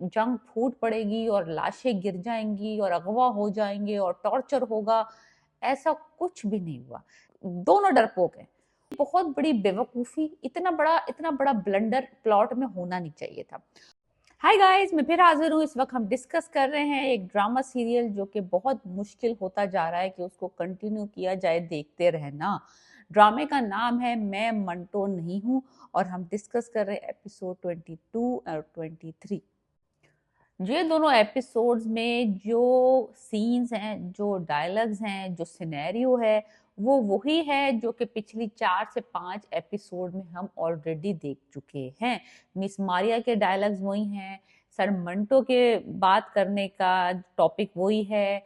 जंग फूट पड़ेगी और लाशें गिर जाएंगी और अगवा हो जाएंगे और टॉर्चर होगा, ऐसा कुछ भी नहीं हुआ। दोनों डरपोक हैं। बहुत बड़ी बेवकूफी, इतना बड़ा ब्लंडर प्लॉट में होना नहीं चाहिए था। हाय गाइस, मैं फिर हाजिर हूँ। इस वक्त हम डिस्कस कर रहे हैं एक ड्रामा सीरियल जो कि बहुत मुश्किल होता जा रहा है कि उसको कंटिन्यू किया जाए देखते रहना। ड्रामे का नाम है मैं मंटो नहीं हूँ और हम डिस्कस कर रहे हैं एपिसोड 22 और 23। ये दोनों एपिसोड्स में जो सीन्स हैं, जो डायलॉग्स हैं, जो सिनेरियो है, वो वही है जो कि पिछली 4 से 5 एपिसोड में हम ऑलरेडी देख चुके हैं। मिस मारिया के डायलॉग्स वही हैं, सर मंटो के बात करने का टॉपिक वही है,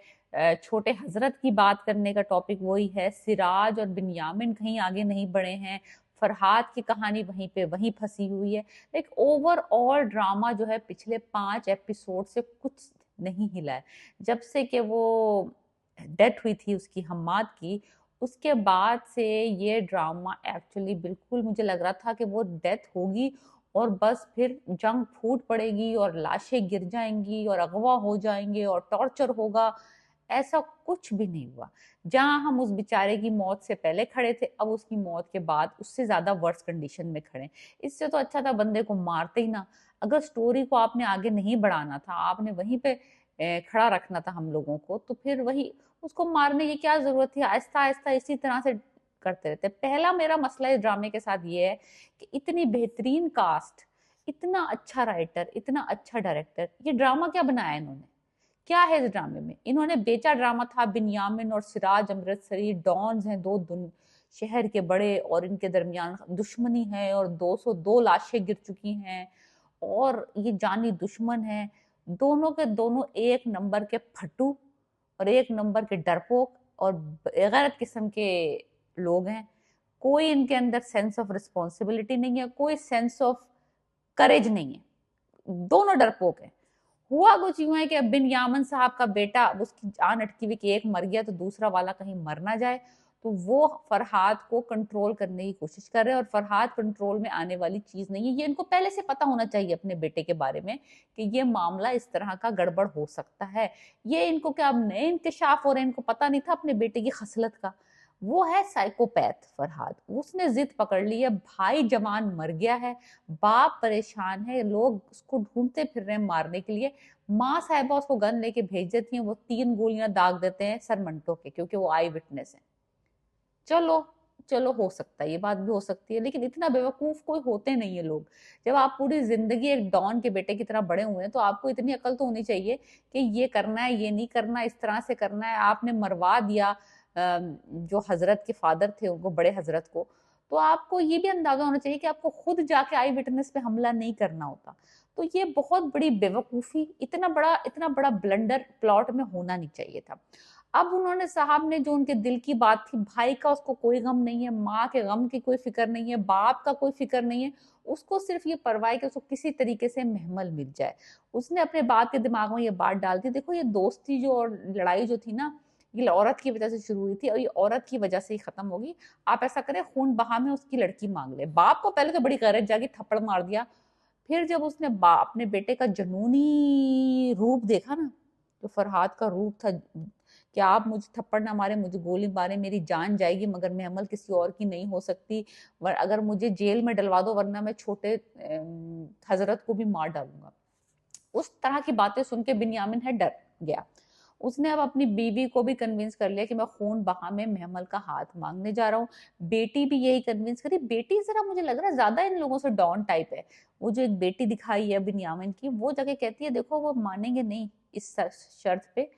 छोटे हजरत की बात करने का टॉपिक वही है, सिराज और बिन्यामिन कहीं आगे नहीं बढ़े हैं, फरहाद की कहानी वहीं फंसी हुई है। एक ओवरऑल ड्रामा जो है पिछले 5 एपिसोड से कुछ नहीं हिला है। जब से कि वो डेथ हुई थी उसकी हम्माद की, उसके बाद से ये ड्रामा एक्चुअली बिल्कुल मुझे लग रहा था कि वो डेथ होगी और बस फिर जंग फूट पड़ेगी और लाशें गिर जाएंगी और अगवा हो जाएंगे और टॉर्चर होगा। ऐसा कुछ भी नहीं हुआ। जहां हम उस बेचारे की मौत से पहले खड़े थे, अब उसकी मौत के बाद उससे ज्यादा वर्स्ट कंडीशन में खड़े। इससे तो अच्छा था बंदे को मारते ही ना। अगर स्टोरी को आपने आगे नहीं बढ़ाना था, आपने वहीं पे खड़ा रखना था हम लोगों को, तो फिर वही उसको मारने की क्या जरूरत थी। आहिस्ता आहिस्ता इसी तरह से करते रहते। पहला मेरा मसला इस ड्रामे के साथ ये है कि इतनी बेहतरीन कास्ट, इतना अच्छा राइटर, इतना अच्छा डायरेक्टर, ये ड्रामा क्या बनाया इन्होंने? क्या है इस ड्रामे में? इन्होंने बेचा ड्रामा था बिन्यामिन और सिराज अमृतसरी डॉन्स हैं, शहर के बड़े, और इनके दरमियान दुश्मनी है और 202 लाशें गिर चुकी हैं और ये जानी दुश्मन है। दोनों के दोनों एक नंबर के फट्टू और एक नंबर के डरपोक और बेगैरत किस्म के लोग हैं। कोई इनके अंदर सेंस ऑफ रिस्पॉन्सिबिलिटी नहीं है, कोई सेंस ऑफ करेज नहीं है। दोनों डरपोक हैं। हुआ कुछ यूं है कि अब बिन यामन साहब का बेटा, उसकी जान अटकी हुई कि एक मर गया तो दूसरा वाला कहीं मर ना जाए, तो वो फरहाद को कंट्रोल करने की कोशिश कर रहे हैं और फरहाद कंट्रोल में आने वाली चीज नहीं है। ये इनको पहले से पता होना चाहिए अपने बेटे के बारे में कि ये मामला इस तरह का गड़बड़ हो सकता है। ये इनको क्या अब नए इंकशाफ हो रहे हैं? इनको पता नहीं था अपने बेटे की खसलत का। वो है साइकोपैथ फरहाद। उसने जिद पकड़ ली है, भाई जवान मर गया है, बाप परेशान है, लोग उसको ढूंढते फिर रहे हैं मारने के लिए। माँ साहिबा उसको गन लेके भेज देती हैं, वो 3 गोलियां दाग देते हैं सर मंटो के, क्योंकि वो आई विटनेस है। चलो चलो, हो सकता है, ये बात भी हो सकती है, लेकिन इतना बेवकूफ कोई होते नहीं है लोग। जब आप पूरी जिंदगी एक डॉन के बेटे की तरह बड़े हुए हैं तो आपको इतनी अकल तो होनी चाहिए कि ये करना है, ये नहीं करना, इस तरह से करना है। आपने मरवा दिया जो हजरत के फादर थे उनको, बड़े हजरत को, तो आपको ये भी अंदाजा होना चाहिए कि आपको खुद जाके आई विटनेस पे हमला नहीं करना होता। तो ये बहुत बड़ी बेवकूफी, इतना बड़ा ब्लंडर प्लॉट में होना नहीं चाहिए था। अब उन्होंने साहब ने जो उनके दिल की बात थी, भाई का उसको कोई गम नहीं है, माँ के गम की कोई फिक्र नहीं है, बाप का कोई फिक्र नहीं है, उसको सिर्फ ये परवाह है कि उसको किसी तरीके से महमल मिल जाए। उसने अपने बाप के दिमाग में ये बात डाल दी, देखो ये दोस्ती जो और लड़ाई जो थी ना, ये औरत की वजह से शुरू हुई थी और ये औरत की वजह से ही खत्म होगी। आप ऐसा करें, खून बहा में उसकी लड़की मांग ले। बाप को पहले तो बड़ी गैरत जागी, थप्पड़ मार दिया। फिर जब उसने अपने बेटे का जनूनी रूप देखा ना, जो फरहाद का रूप था कि आप मुझे थप्पड़ ना मारे, मुझे गोली मारे, मेरी जान जाएगी मगर मैं अमल किसी और की नहीं हो सकती, अगर मुझे जेल में डलवा दो वरना मैं छोटे हजरत को भी मार डालूंगा। उस तरह की बातें सुन के बिन्यामिन है डर गया। उसने अब अपनी बीवी को भी कन्विंस कर लिया कि मैं खून बहा में महमल का हाथ मांगने जा रहा हूँ। बेटी भी यही कन्विंस करी। बेटी जरा मुझे लग रहा है ज्यादा इन लोगों से डॉन टाइप है। वो जो एक बेटी दिखाई है बिन्यामिन की, वो जगह कहती है देखो वो मानेंगे नहीं इस शर्त पे,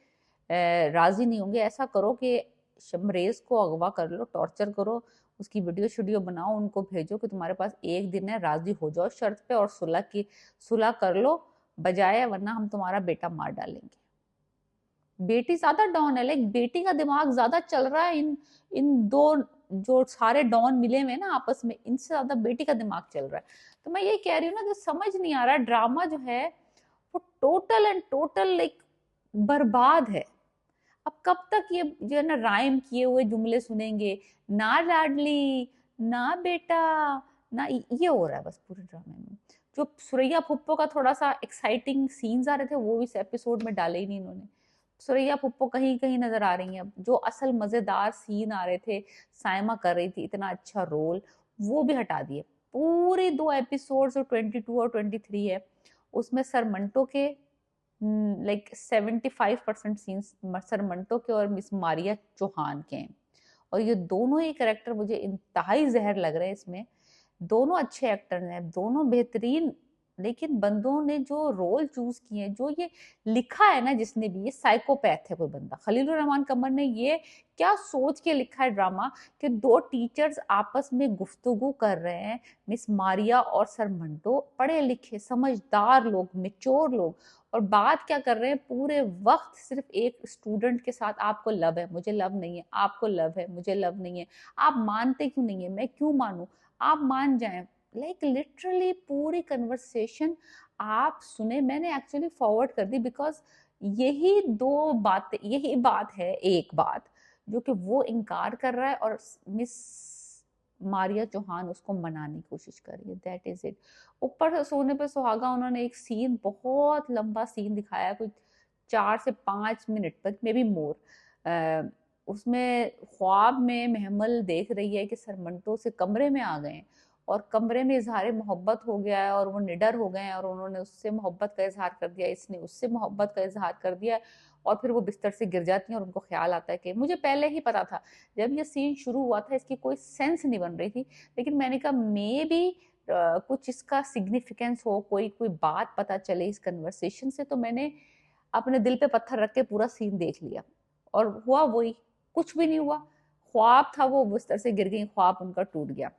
राजी नहीं होंगे। ऐसा करो कि शमरेज को अगवा कर लो, टॉर्चर करो, उसकी वीडियो शीडियो बनाओ, उनको भेजो कि तुम्हारे पास एक दिन है, राजी हो जाओ शर्त पे और सुलह कर लो बजाय, वरना हम तुम्हारा बेटा मार डालेंगे। बेटी ज्यादा डॉन है, लाइक बेटी का दिमाग ज्यादा चल रहा है। इन दो जो सारे डॉन मिले हुए ना आपस में, इनसे ज्यादा बेटी का दिमाग चल रहा है। तो मैं ये कह रही हूँ ना, जो समझ नहीं आ रहा ड्रामा जो है वो टोटल एंड टोटल लाइक बर्बाद है। अब कब तक ये जो है ना राइम किए हुए जुमले सुनेंगे, ना लाडली, ना बेटा, ना ये हो रहा है बस पूरे ड्रामे में। जो सुरैया फुप्पो का थोड़ा सा एक्साइटिंग सीन्स आ रहे थे वो इस एपिसोड में डाले ही नहीं इन्होंने। सुरैया फुप्पो कहीं कहीं नजर आ रही हैं। जो असल मजेदार सीन आ रहे थे, साइमा कर रही थी इतना अच्छा रोल, वो भी हटा दिए। पूरे 2 एपिसोड जो 22 और 23 है उसमें सर मंटो के लाइक 75% सीन्स सर मंटो के और मिस मारिया चौहान के हैं। और ये दोनों ही कैरेक्टर मुझे इंतहाई जहर लग रहे हैं इसमें। दोनों अच्छे एक्टर हैं, दोनों बेहतरीन, लेकिन बंदों ने जो रोल चूज किए, जो ये लिखा है ना जिसने भी, ये साइकोपैथ है कोई बंदा। खलीलुर रहमान कमर ने ये क्या सोच के लिखा है ड्रामा कि 2 टीचर्स आपस में गुफ्तगू कर रहे हैं, मिस मारिया और सर मंटो, पढ़े लिखे समझदार लोग, मेच्योर लोग, और बात क्या कर रहे हैं पूरे वक्त सिर्फ एक स्टूडेंट के साथ, आपको लव है मुझे लव नहीं है, आपको लव है मुझे लव नहीं है, आप मानते क्यों नहीं है, मैं क्यों मानूं, आप मान जाएं। लाइक लिटरली पूरी कन्वर्सेशन आप सुने, मैंने एक्चुअली फॉरवर्ड कर दी बिकॉज यही 2 बातें, यही बात है, एक बात जो कि वो इनकार कर रहा है और मिस मारिया चौहान उसको मनाने की कोशिश कर रही है। That is it. ऊपर से सोने पे सुहागा उन्होंने एक सीन, बहुत लंबा सीन दिखाया, कुछ 4 से 5 मिनट तक, मे बी मोर। उसमें ख्वाब में महमल देख रही है कि सर मंटो से कमरे में आ गए और कमरे में इजहार मोहब्बत हो गया है और वो निडर हो गए हैं और उन्होंने उससे मोहब्बत का इजहार कर दिया, इसने उससे मोहब्बत का इजहार कर दिया, और फिर वो बिस्तर से गिर जाती हैं और उनको ख्याल आता है कि मुझे पहले ही पता था, जब ये सीन शुरू हुआ था इसकी कोई सेंस नहीं बन रही थी, लेकिन मैंने कहा मे बी कुछ इसका सिग्निफिकेंस हो, कोई कोई बात पता चले इस कन्वर्सेशन से, तो मैंने अपने दिल पे पत्थर रख के पूरा सीन देख लिया और हुआ वही, कुछ भी नहीं हुआ। ख्वाब था, वो बिस्तर से गिर गई, ख्वाब उनका टूट गया।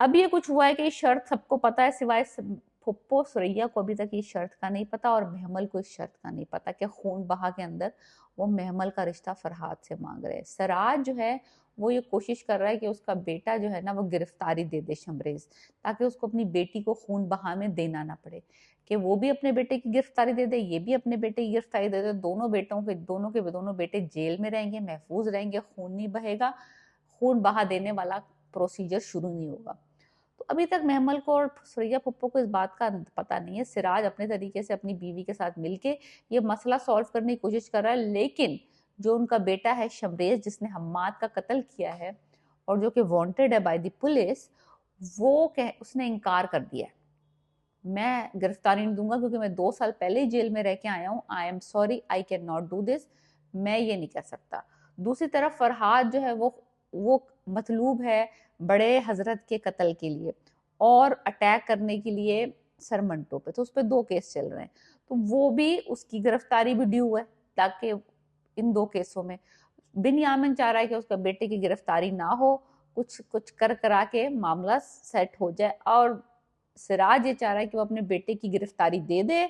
अब ये कुछ हुआ है कि शर्त सबको पता है सिवाय फुप्पो सुरैया को अभी तक ये शर्त का नहीं पता, और महमल को इस शर्त का नहीं पता कि खून बहा के अंदर वो महमल का रिश्ता फरहाद से मांग रहे हैं। सराज जो है वो ये कोशिश कर रहा है कि उसका बेटा जो है ना वो गिरफ्तारी दे दे शमरेज, ताकि उसको अपनी बेटी को खून बहा में देना ना पड़े, कि वो भी अपने बेटे की गिरफ्तारी दे दे, ये भी अपने बेटे की गिरफ्तारी दे दे, दोनों बेटे जेल में रहेंगे, महफूज रहेंगे, खून नहीं बहेगा, खून बहा देने वाला प्रोसीजर शुरू नहीं होगा। तो अभी तक महमल को और सुरैया पप्पो को इस बात का पता नहीं है। सिराज अपने तरीके से अपनी बीवी के साथ मिलके ये मसला सॉल्व करने की कोशिश कर रहा है, लेकिन जो उनका बेटा है शमरेज, जिसने हम्माद का कत्ल किया है और जो कि वांटेड है बाय द पुलिस, वो उसने इनकार कर दिया है, मैं गिरफ्तारी नहीं दूंगा क्योंकि मैं 2 साल पहले ही जेल में रह के आया हूँ, I am sorry, I can not do this, मैं ये नहीं कर सकता। दूसरी तरफ फरहाद जो है वो मतलूब है बड़े हजरत के कत्ल के लिए और अटैक करने के लिए सरमंटो पे, तो उस पर 2 केस चल रहे हैं, तो वो भी, उसकी गिरफ्तारी भी ड्यू है, ताकि इन 2 केसों में बिन चाह रहा है कि उसका बेटे की गिरफ्तारी ना हो, कुछ कुछ कर करा के मामला सेट हो जाए, और सिराज ये चाह रहा है कि वो अपने बेटे की गिरफ्तारी दे दे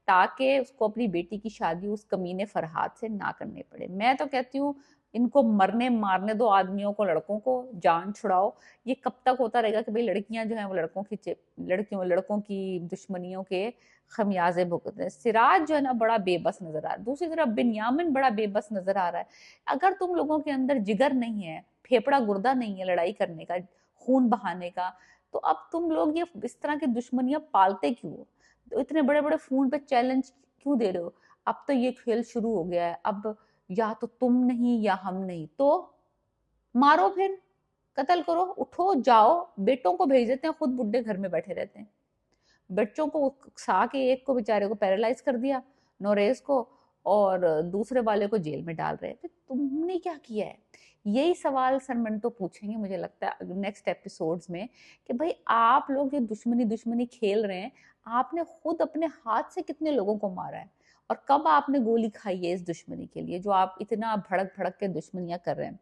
ताकि उसको अपनी बेटी की शादी उस कमीने फरहाद से ना करनी पड़े। मैं तो कहती हूँ इनको मरने मारने दो आदमियों को, लड़कों को जान छुड़ाओ। ये कब तक होता रहेगा कि भाई लड़कियां जो हैं वो लड़कों की दुश्मनियों के खमियाजे भुगतते हैं। सिराज जो है ना बड़ा बेबस नजर आ रहा है, दूसरी तरफ बिन्यामिन बड़ा बेबस नजर आ रहा है। अगर तुम लोगों के अंदर जिगर नहीं है, फेफड़ा गुर्दा नहीं है लड़ाई करने का, खून बहाने का, तो अब तुम लोग ये इस तरह की दुश्मनियां पालते क्यों हो? तो इतने बड़े बड़े फोन पे चैलेंज क्यों दे रहे हो? अब तो ये खेल शुरू हो गया है, अब या तो तुम नहीं या हम नहीं, तो मारो, फिर कत्ल करो, उठो जाओ, बेटों को भेज देते हैं, खुद बुढ़े घर में बैठे रहते हैं। बच्चों को उकसा के एक को बेचारे को पैरालाइज कर दिया, नोरेज को, और दूसरे वाले को जेल में डाल रहे हैं। तो तुमने क्या किया है? यही सवाल सरमन तो पूछेंगे मुझे लगता है नेक्स्ट एपिसोड्स में, कि भाई आप लोग जो दुश्मनी दुश्मनी खेल रहे हैं, आपने खुद अपने हाथ से कितने लोगों को मारा है, और कब आपने गोली खाई है इस दुश्मनी के लिए जो आप इतना भड़क भड़क के दुश्मनियां कर रहे हैं?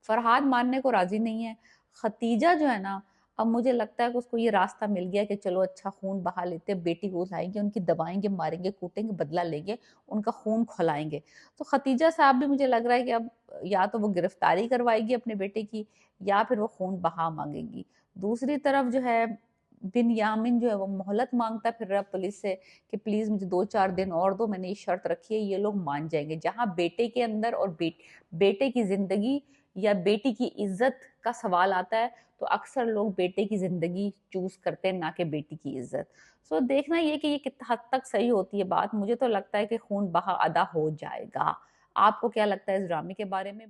फरहाद मानने को राजी नहीं है। खतीजा जो है ना, अब मुझे लगता है कि उसको ये रास्ता मिल गया कि चलो अच्छा खून बहा लेते हैं, बेटी को लाएंगे, उनकी दबाएंगे, मारेंगे, कूटेंगे, बदला लेंगे, उनका खून खौलाएंगे। तो खतीजा साहब भी मुझे लग रहा है कि अब या तो वो गिरफ्तारी करवाएगी अपने बेटे की, या फिर वो खून बहा मांगेगी। दूसरी तरफ जो है बिन जो है वो मोहलत मांगता फिर रहा पुलिस से कि प्लीज मुझे 2-4 दिन और दो, मैंने ये शर्त रखी है, ये लोग मान जाएंगे, जहां बेटे के अंदर और बेटे की जिंदगी या बेटी की इज्जत का सवाल आता है तो अक्सर लोग बेटे की जिंदगी चूज करते हैं, ना कि बेटी की इज्जत। सो देखना ये कि ये कितना हद तक सही होती है बात। मुझे तो लगता है कि खून बहा अदा हो जाएगा। आपको क्या लगता है इस ड्रामे के बारे में?